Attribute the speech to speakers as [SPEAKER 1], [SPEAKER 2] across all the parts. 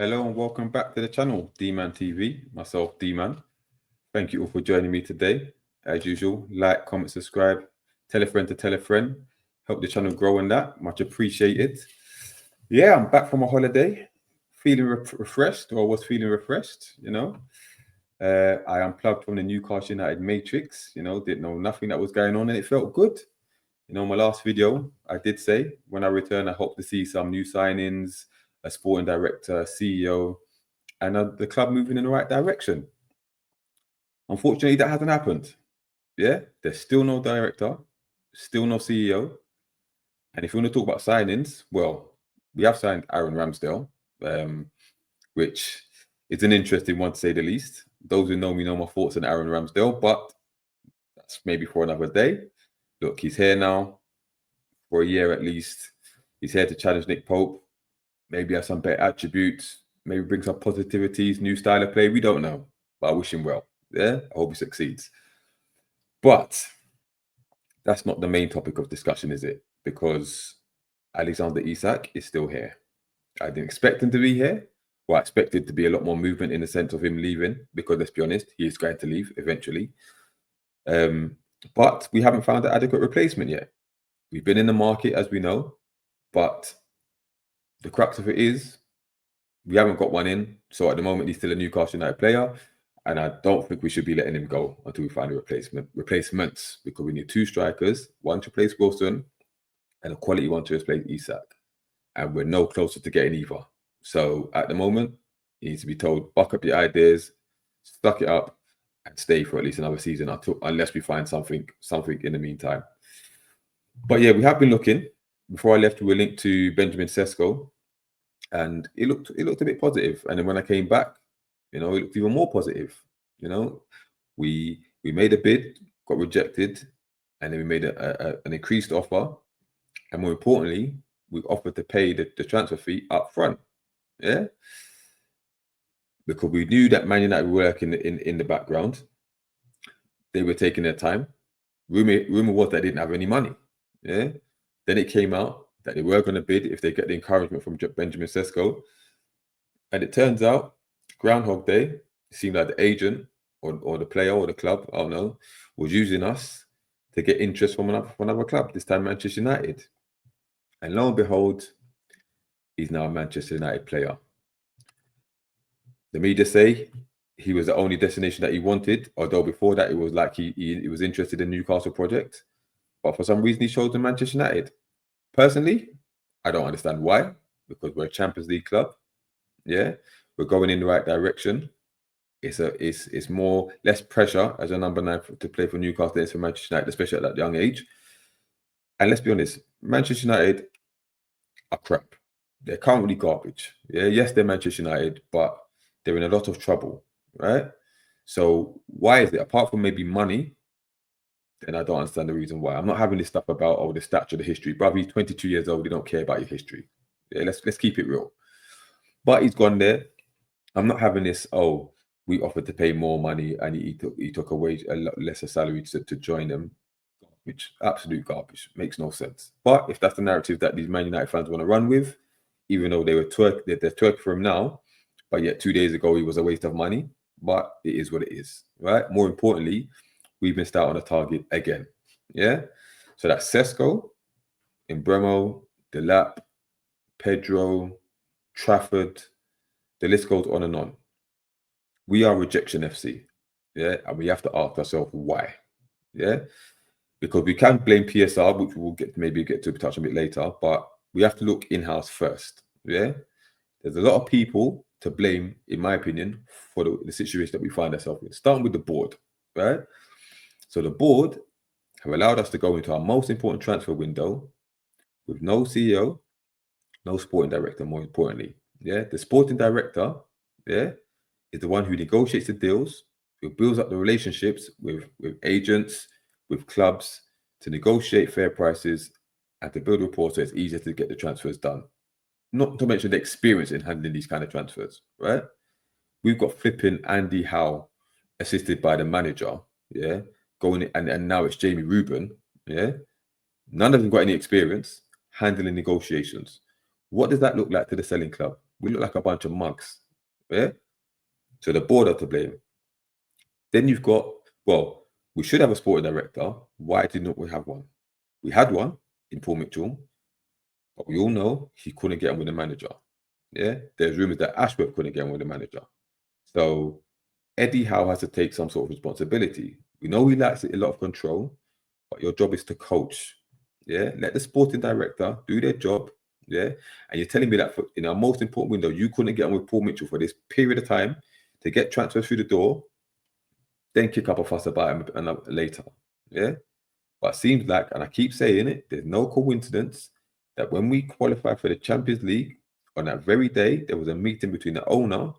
[SPEAKER 1] Hello and welcome back to the channel, D-MANTV, myself, D-Man. Thank you all for joining me today. As usual, like, comment, subscribe, tell a friend to tell a friend. Help the channel grow in that. Much appreciated. Yeah, I'm back from a holiday, feeling refreshed, or was feeling refreshed, I unplugged from the Newcastle United matrix, didn't know nothing that was going on and it felt good. My last video, I did say when I return, I hope to see some new signings, a sporting director, CEO, and the club moving in the right direction. Unfortunately, that hasn't happened. Yeah, there's still no director, still no CEO. And if you want to talk about signings, well, we have signed Aaron Ramsdale, which is an interesting one to say the least. Those who know me know my thoughts on Aaron Ramsdale, but that's maybe for another day. Look, he's here now for a year at least. He's here to challenge Nick Pope. Maybe has some better attributes. Maybe brings some positivities, new style of play. We don't know, but I wish him well. Yeah, I hope he succeeds. But that's not the main topic of discussion, is it? Because Alexander Isak is still here. I didn't expect him to be here. Well, I expected to be a lot more movement in the sense of him leaving, because let's be honest, he is going to leave eventually. But we haven't found an adequate replacement yet. We've been in the market, as we know, but the crux of it is we haven't got one in. So at the moment, he's still a Newcastle United player. And I don't think we should be letting him go until we find a replacements, because we need two strikers, one to replace Wilson and a quality one to replace Isak. And we're no closer to getting either. So at the moment, he needs to be told, buck up your ideas, stuck it up, and stay for at least another season unless we find something in the meantime. But yeah, we have been looking. Before I left, we were linked to Benjamin Sesko, and it looked a bit positive. And then when I came back, it looked even more positive. We made a bid, got rejected, and then we made an increased offer. And more importantly, we offered to pay the transfer fee up front. Yeah. Because we knew that Man United were working in the background. They were taking their time. Rumor was they didn't have any money. Yeah. Then it came out that they were going to bid if they get the encouragement from Benjamin Sesko. And it turns out, Groundhog Day, it seemed like the agent or the player or the club, I don't know, was using us to get interest from another club, this time Manchester United. And lo and behold, he's now a Manchester United player. The media say he was the only destination that he wanted, although before that it was like he was interested in the Newcastle project. But for some reason he chose the Manchester United. Personally, I don't understand why, because we're a Champions League club. Yeah, we're going in the right direction. It's more less pressure as a number 9 to play for Newcastle than it's for Manchester United, especially at that young age. And let's be honest, Manchester United are crap. They're currently garbage. Yeah, yes, they're Manchester United, but they're in a lot of trouble, right? So why is it? Apart from maybe money, then I don't understand the reason why. I'm not having this stuff about the stature, the history. Brother, he's 22 years old. They don't care about your history. Yeah, let's keep it real. But he's gone there. I'm not having this. Oh, we offered to pay more money and he took a lesser salary to join them. Garbage, absolute garbage. Makes no sense. But if that's the narrative that these Man United fans want to run with, even though they're twerking for him now, but yet 2 days ago he was a waste of money. But it is what it is, right? More importantly, we've missed out on a target again. Yeah. So that's Sesko, Embremo, Delap, Pedro, Trafford. The list goes on and on. We are Rejection FC. Yeah. And we have to ask ourselves why. Yeah. Because we can blame PSR, which we'll maybe get to touch on a bit later, but we have to look in-house first. Yeah. There's a lot of people to blame, in my opinion, for the situation that we find ourselves in. Starting with the board, right? So the board have allowed us to go into our most important transfer window with no CEO, no sporting director, more importantly. Yeah. The sporting director, yeah, is the one who negotiates the deals, who builds up the relationships with agents, with clubs, to negotiate fair prices and to build reports so it's easier to get the transfers done. Not to mention the experience in handling these kind of transfers, right? We've got flipping Andy Howe, assisted by the manager, yeah, going in, and now it's Jamie Rubin, yeah. None of them got any experience handling negotiations. What does that look like to the selling club? We look like a bunch of mugs. Yeah. So the board are to blame. Then you've got, well, we should have a sporting director. Why did not we have one? We had one in Paul Mitchell, but we all know he couldn't get on with the manager. Yeah. There's rumors that Ashworth couldn't get on with the manager. So Eddie Howe has to take some sort of responsibility. We know he likes a lot of control, but your job is to coach. Yeah. Let the sporting director do their job. Yeah. And you're telling me that in our most important window, you couldn't get on with Paul Mitchell for this period of time to get transfers through the door, then kick up a fuss about him later. Yeah. But it seems like, and I keep saying it, there's no coincidence that when we qualified for the Champions League, on that very day, there was a meeting between the owner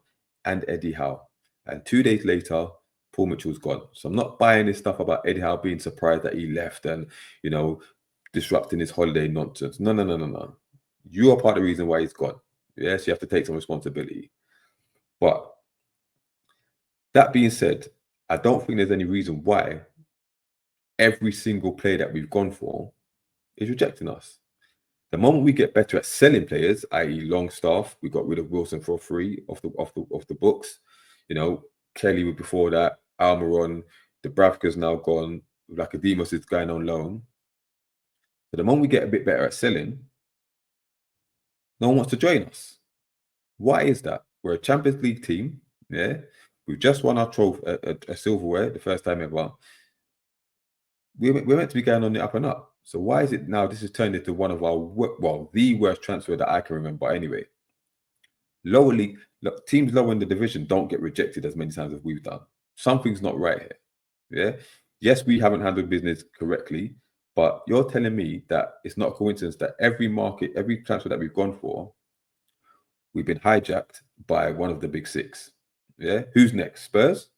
[SPEAKER 1] and Eddie Howe. And 2 days later, Paul Mitchell's gone. So I'm not buying this stuff about Eddie Howe being surprised that he left and, disrupting his holiday nonsense. No. You are part of the reason why he's gone. Yes, you have to take some responsibility. But that being said, I don't think there's any reason why every single player that we've gone for is rejecting us. The moment we get better at selling players, i.e., Longstaff, we got rid of Wilson for free off the books. Kelly before that, Almiron, Dubravka's now gone. Lacademos is going on loan. So the moment we get a bit better at selling, no one wants to join us. Why is that? We're a Champions League team. Yeah, we've just won our trophy, a silverware, the first time ever. We're meant to be going on the up and up. So why is it now this has turned into one of the worst transfer that I can remember anyway? Lower league, teams lower in the division don't get rejected as many times as we've done. Something's not right here. Yeah. Yes, we haven't handled business correctly, but you're telling me that it's not a coincidence that every transfer that we've gone for, we've been hijacked by one of the big six. Yeah. Who's next? Spurs?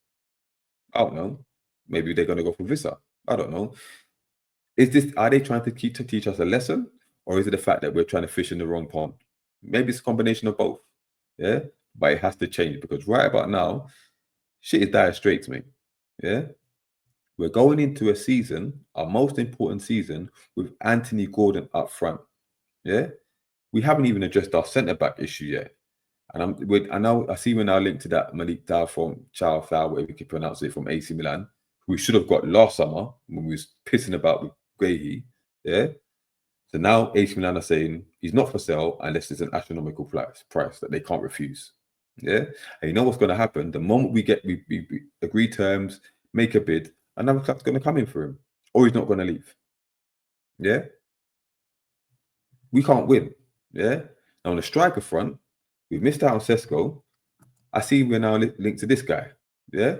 [SPEAKER 1] I don't know. Maybe they're going to go for Visa. I don't know. Are they trying to teach us a lesson, or is it the fact that we're trying to fish in the wrong pond? Maybe it's a combination of both. Yeah, but it has to change because right about now, shit is dire straits, mate. Yeah, we're going into a season, our most important season, with Anthony Gordon up front. Yeah, we haven't even addressed our centre back issue yet. And I see we're now linked to that Malik Dao from Chow Fao, whatever you can pronounce it, from AC Milan, who we should have got last summer when we was pissing about with Guehi. Yeah. So now AC Milan are saying he's not for sale unless it's an astronomical price that they can't refuse. Yeah. And you know what's going to happen? The moment we agree terms, make a bid, another club's going to come in for him, or he's not going to leave. Yeah. We can't win. Yeah. Now on the striker front, we've missed out on Sesko. I see we're now linked to this guy. Yeah.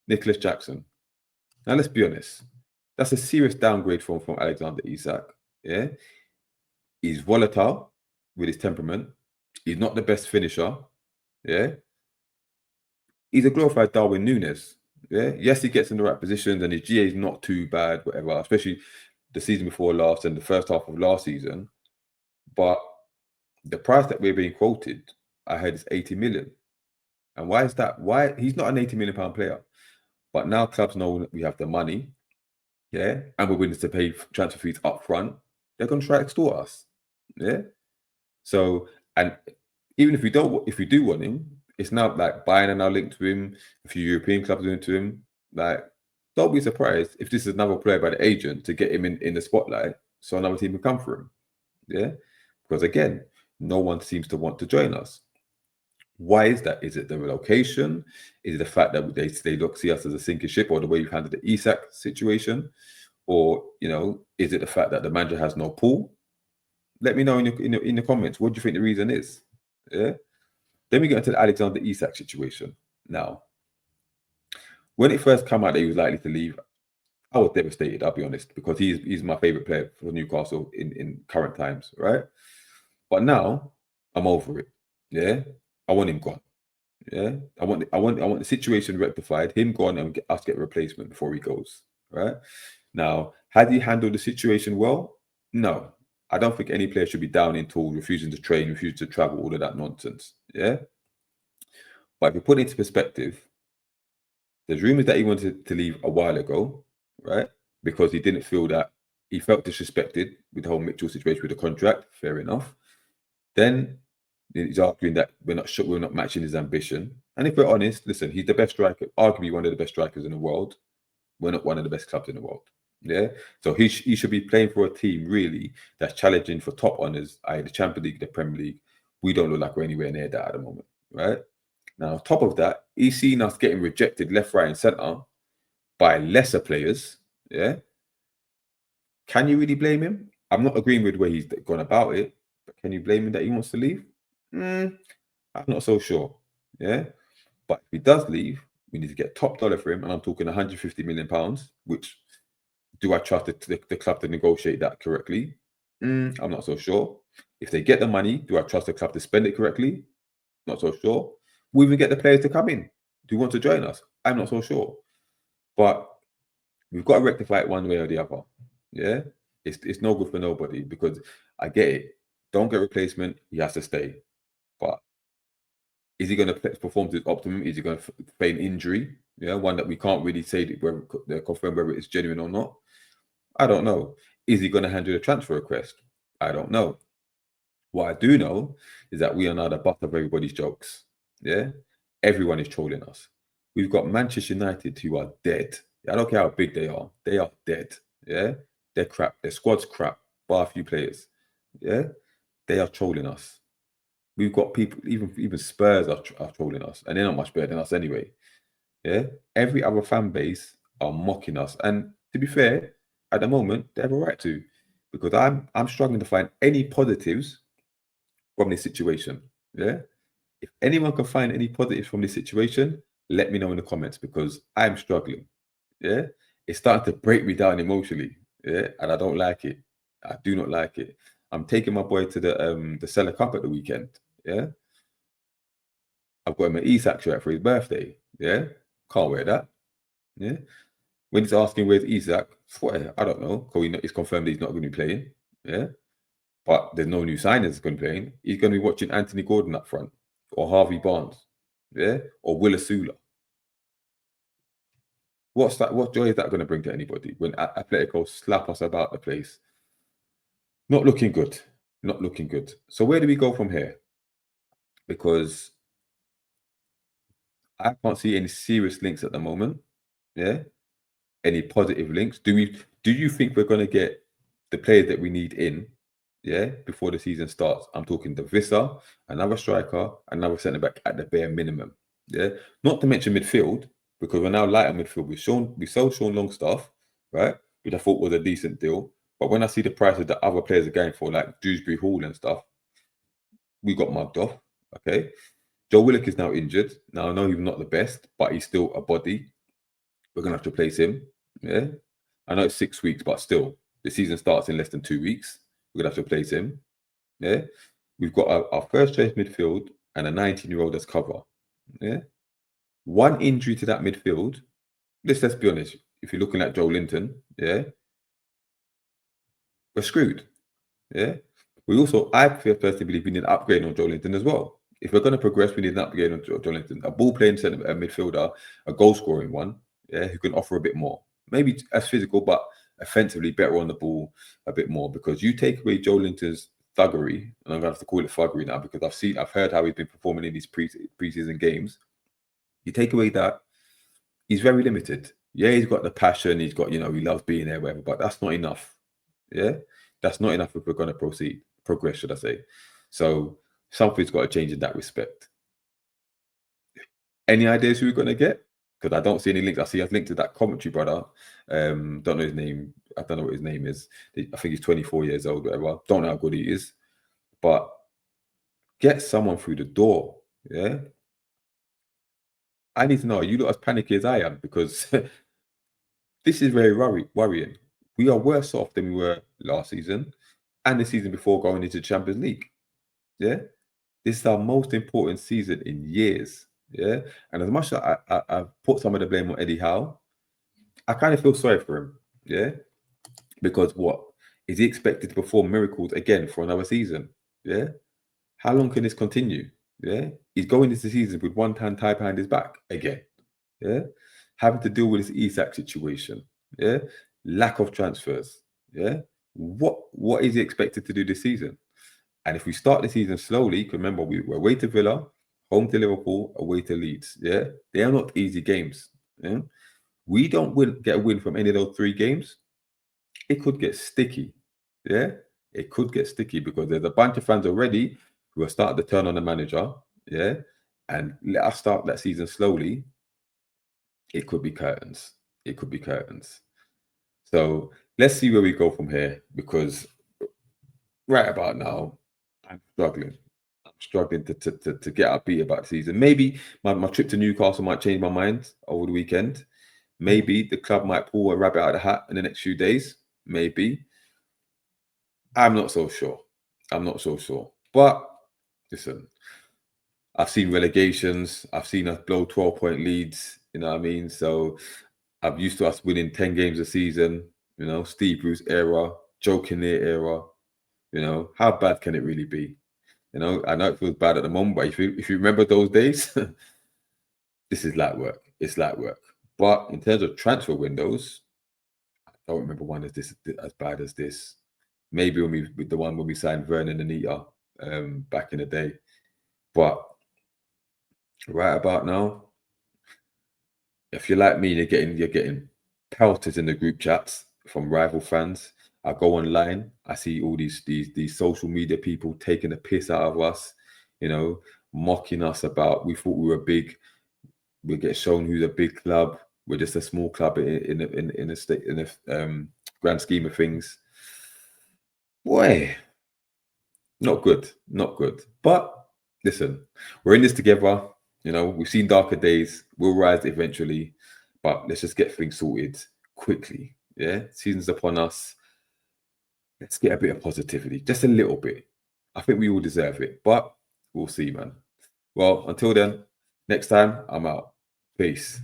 [SPEAKER 1] Nicholas Jackson. Now let's be honest. That's a serious downgrade from Alexander Isak. Yeah. He's volatile with his temperament. He's not the best finisher. Yeah. He's a glorified Darwin Núñez. Yeah. Yes, he gets in the right positions and his GA is not too bad, whatever, especially the season before last and the first half of last season. But the price that we're being quoted, I heard, is 80 million. And why is that? Why? He's not an 80 million pound player. But now clubs know that we have the money. Yeah. And we're willing to pay transfer fees up front. They're going to try to extort us. Yeah. So, and even if we do want him, it's now like Bayern are now linked to him. A few European clubs are linked to him. Like, don't be surprised if this is another player by the agent to get him in the spotlight, so another team can come for him. Yeah, because again, no one seems to want to join us. Why is that? Is it the relocation? Is it the fact that they see us as a sinking ship, or the way you've handled the Isak situation, or is it the fact that the manager has no pull? Let me know in the comments. What do you think the reason is? Yeah. Then we get into the Alexander Isak situation. Now, when it first came out that he was likely to leave, I was devastated. I'll be honest, because he's my favorite player for Newcastle in current times, right? But now I'm over it. Yeah, I want him gone. Yeah, I want the situation rectified. Him gone and us get a replacement before he goes. Right now, had he handled the situation well? No. I don't think any player should be down in tools, refusing to train, refusing to travel, all of that nonsense. Yeah. But if you put it into perspective, there's rumors that he wanted to leave a while ago, right? Because he didn't feel that he felt disrespected with the whole Mitchell situation with the contract. Fair enough. Then He's arguing that we're not matching his ambition. And if we're honest, listen, he's the best striker, arguably one of the best strikers in the world. We're not one of the best clubs in the world. Yeah. So he should be playing for a team really that's challenging for top honours, i.e. the Champions League, the Premier League. We don't look like we're anywhere near that at the moment, right? Now, on top of that, he's seen us getting rejected left, right, and centre by lesser players. Yeah. Can you really blame him? I'm not agreeing with where he's gone about it, but can you blame him that he wants to leave? I'm not so sure. Yeah. But if he does leave, we need to get top dollar for him. And I'm talking £150 million, which do I trust the club to negotiate that correctly? I'm not so sure. If they get the money, do I trust the club to spend it correctly? Not so sure. Will we even get the players to come in? Do you want to join us? I'm not so sure. But we've got to rectify it one way or the other. Yeah, it's no good for nobody, because I get it. Don't get replacement. He has to stay. But is he going to perform to his optimum? Is he going to feign injury? Yeah, one that we can't really say whether confirm whether it's genuine or not. I don't know. Is he going to handle the transfer request? I don't know. What I do know is that we are now the butt of everybody's jokes. Yeah, everyone is trolling us. We've got Manchester United who are dead. I don't care how big they are. They are dead. Yeah, they're crap. Their squad's crap. Bar a few players. Yeah, they are trolling us. We've got people, even Spurs are trolling us, and they're not much better than us anyway. Yeah, every other fan base are mocking us, and to be fair, at the moment they have a right to, because I'm struggling to find any positives from this situation. Yeah, if anyone can find any positives from this situation, let me know in the comments, because I'm struggling. Yeah, it's starting to break me down emotionally. Yeah, and I don't like it. I do not like it. I'm taking my boy to the Cellar Cup at the weekend. Yeah, I've got him an Isaac shirt for his birthday. Yeah, can't wear that. Yeah, when he's asking where's Isaac, I don't know, because he's confirmed he's not going to be playing. Yeah, but there's no new signings going to be playing. He's going to be watching Anthony Gordon up front, or Harvey Barnes, yeah, or Willa Sula. What's that? What joy is that going to bring to anybody when Atletico slap us about the place? Not looking good. Not looking good. So where do we go from here? Because I can't see any serious links at the moment. Yeah, any positive links? Do you think we're going to get the players that we need in? Yeah, before the season starts. I'm talking the Vissa, another striker, another centre back at the bare minimum. Yeah, not to mention midfield, because we're now light on midfield. We sold Sean Longstaff, right, which I thought was a decent deal. But when I see the prices that other players are going for, like Dewsbury Hall and stuff, we got mugged off. Okay, Joe Willock is now injured. Now I know he's not the best, but he's still a body. We're gonna have to replace him. Yeah, I know it's 6 weeks, but still, the season starts in less than 2 weeks. We're gonna have to replace him. Yeah, we've got our first choice midfield and a 19-year-old as cover. Yeah, one injury to that midfield. Let's be honest. If you're looking at Joe Linton, yeah, we're screwed. Yeah, I personally believe we need an upgrade on Joe Linton as well. If we're going to progress, we need an upgrade on Joe Linton. A ball playing centre midfielder, a goal scoring one, yeah, who can offer a bit more. Maybe as physical, but offensively better on the ball a bit more. Because you take away Joe Linton's thuggery, and I'm going to have to call it thuggery now, because I've heard how he's been performing in these preseason games. You take away that, he's very limited. Yeah, he's got the passion, he's got, he loves being there, whatever, but that's not enough. Yeah, that's not enough if we're going to progress, should I say. So something's got to change in that respect. Any ideas who we're going to get? Because I don't see any links. I see I've linked to that commentary brother. Don't know his name. I don't know what his name is. I think he's 24 years old, whatever. Don't know how good he is. But get someone through the door. Yeah. I need to know, are you not as panicky as I am? Because this is very worrying. We are worse off than we were last season and the season before going into the Champions League. Yeah. This is our most important season in years. Yeah. And as much as I've put some of the blame on Eddie Howe, I kind of feel sorry for him. Yeah. Because what? Is he expected to perform miracles again for another season? Yeah. How long can this continue? Yeah. He's going into the season with one hand tied behind his back again. Yeah. Having to deal with this Isak situation. Yeah. Lack of transfers. Yeah. What is he expected to do this season? And if we start the season slowly, because remember, we're away to Villa, home to Liverpool, away to Leeds. Yeah, they are not easy games. Yeah, we don't get a win from any of those 3 games, it could get sticky. Yeah, it could get sticky because there's a bunch of fans already who are starting to turn on the manager. Yeah, and let us start that season slowly. It could be curtains. It could be curtains. So let's see where we go from here, because right about now, I'm struggling. I'm struggling to get upbeat about the season. Maybe my trip to Newcastle might change my mind over the weekend. Maybe the club might pull a rabbit out of the hat in the next few days. Maybe. I'm not so sure. I'm not so sure. But listen, I've seen relegations. I've seen us blow 12-point leads. You know what I mean? So I'm used to us winning 10 games a season. You know, Steve Bruce era, Joe Kinnear era. You know, how bad can it really be? You know, I know it feels bad at the moment, but if you remember those days, this is light work. It's light work. But in terms of transfer windows, I don't remember one as bad as this. Maybe with the one when we signed Vernon and Anita back in the day. But right about now, if you're like me, you're getting pelted in the group chats from rival fans. I go online, I see all these social media people taking the piss out of us, you know, mocking us about we thought we were big. We get shown who's a big club. We're just a small club in the grand scheme of things. Boy, not good, not good. But listen, we're in this together. You know, we've seen darker days. We'll rise eventually, but let's just get things sorted quickly. Yeah, season's upon us. Let's get a bit of positivity, just a little bit. I think we all deserve it, but we'll see, man. Well, until then, next time, I'm out. Peace.